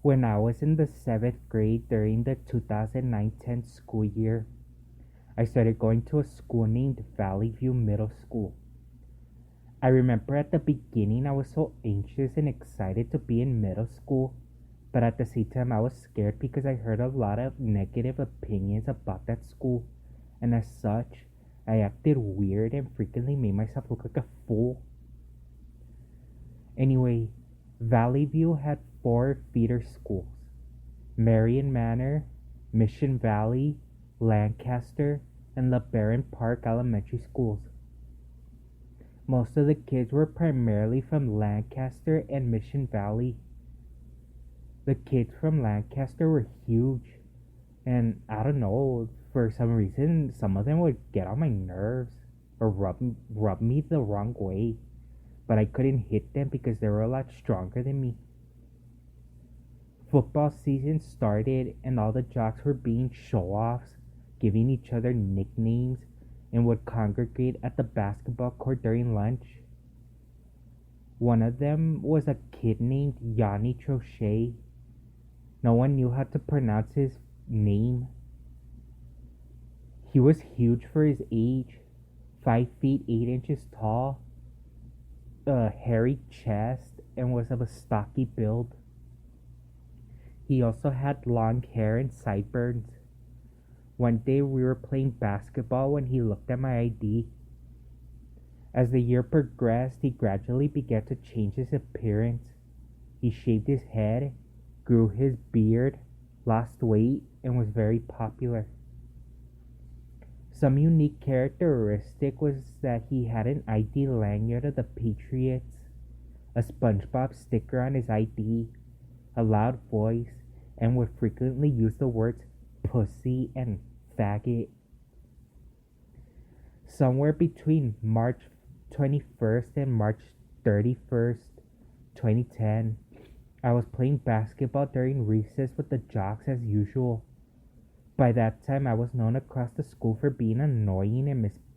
When I was in the 7th grade during the 2009-10 school year, I started going to a school named Valley View Middle School. I remember at the beginning I was so anxious and excited to be in middle school, but at the same time I was scared because I heard a lot of negative opinions about that school, and as such, I acted weird and frequently made myself look like a fool. Anyway, Valley View had four feeder schools: Marion Manor, Mission Valley, Lancaster, and LeBaron Park Elementary Schools. Most of the kids were primarily from Lancaster and Mission Valley. The kids from Lancaster were huge, and I don't know, for some reason, some of them would get on my nerves or rub me the wrong way, but I couldn't hit them because they were a lot stronger than me. Football season started, and all the jocks were being show-offs, giving each other nicknames, and would congregate at the basketball court during lunch. One of them was a kid named Yanni Trochet. No one knew how to pronounce his name. He was huge for his age, 5 feet 8 inches tall, a hairy chest, and was of a stocky build. He also had long hair and sideburns. One day we were playing basketball when he looked at my ID. As the year progressed, he gradually began to change his appearance. He shaved his head, grew his beard, lost weight, and was very popular. Some unique characteristic was that he had an ID lanyard of the Patriots, a SpongeBob sticker on his ID, a loud voice, and would frequently use the words pussy and faggot. Somewhere between March 21st and March 31st, 2010, I was playing basketball during recess with the jocks as usual. By that time, I was known across the school for being annoying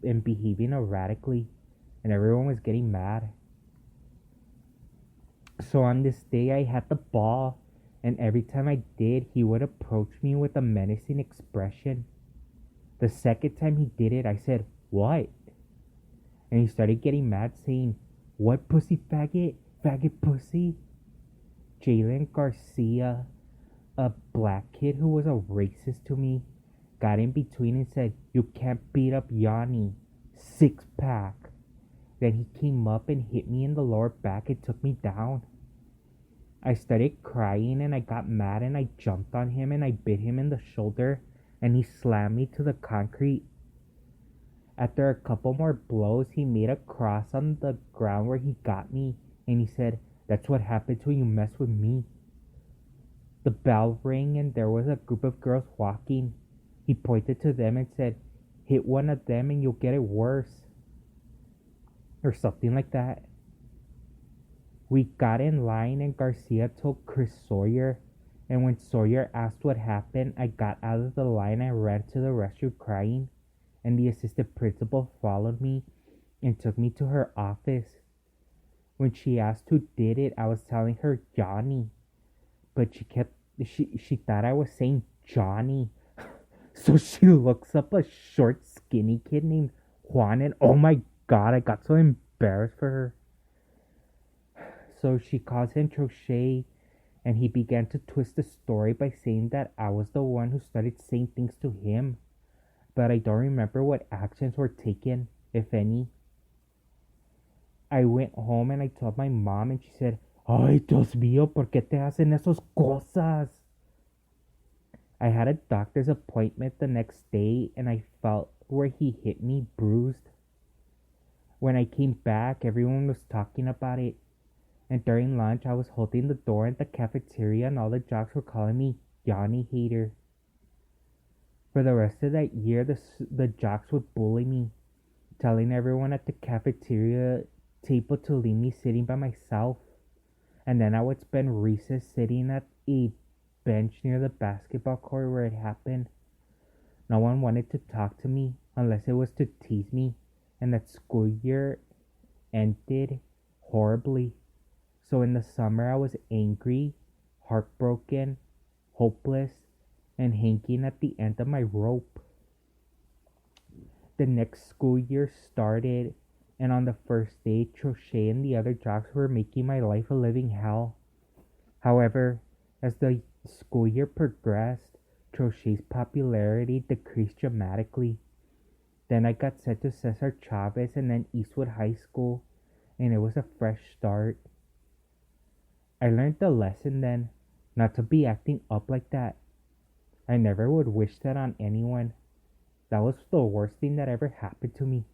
and behaving erratically, and everyone was getting mad. So on this day, I had the ball, and every time I did, he would approach me with a menacing expression. The second time he did it, I said, "What?" And he started getting mad, saying, "What pussy faggot? Faggot pussy?" Jalen Garcia, a black kid who was a racist to me, got in between and said, "You can't beat up Yanni. 6-pack." Then he came up and hit me in the lower back and took me down. I started crying and I got mad and I jumped on him and I bit him in the shoulder and he slammed me to the concrete. After a couple more blows, he made a cross on the ground where he got me and he said, "That's what happens when you mess with me." The bell rang and there was a group of girls walking. He pointed to them and said, "Hit one of them and you'll get it worse." Or something like that. We got in line and Garcia told Chris Sawyer, and when Sawyer asked what happened, I got out of the line and ran to the restroom crying, and the assistant principal followed me and took me to her office. When she asked who did it, I was telling her Johnny, but she thought I was saying Johnny. So she looks up a short, skinny kid named Juan, and oh my god, I got so embarrassed for her. So she calls him Trochet, and he began to twist the story by saying that I was the one who started saying things to him, but I don't remember what actions were taken, if any. I went home and I told my mom, and she said, "Ay, Dios mío, ¿por qué te hacen esas cosas?" I had a doctor's appointment the next day, and I felt where he hit me bruised. When I came back, everyone was talking about it. And during lunch, I was holding the door at the cafeteria and all the jocks were calling me Yanni Hater. For the rest of that year, the jocks would bully me, telling everyone at the cafeteria table to leave me sitting by myself. And then I would spend recess sitting at a bench near the basketball court where it happened. No one wanted to talk to me unless it was to tease me, and that school year ended horribly. So in the summer, I was angry, heartbroken, hopeless, and hanging at the end of my rope. The next school year started, and on the first day, Trochet and the other jocks were making my life a living hell. However, as the school year progressed, Trochet's popularity decreased dramatically. Then I got sent to Cesar Chavez and then Eastwood High School, and it was a fresh start. I learned the lesson then, not to be acting up like that. I never would wish that on anyone. That was the worst thing that ever happened to me.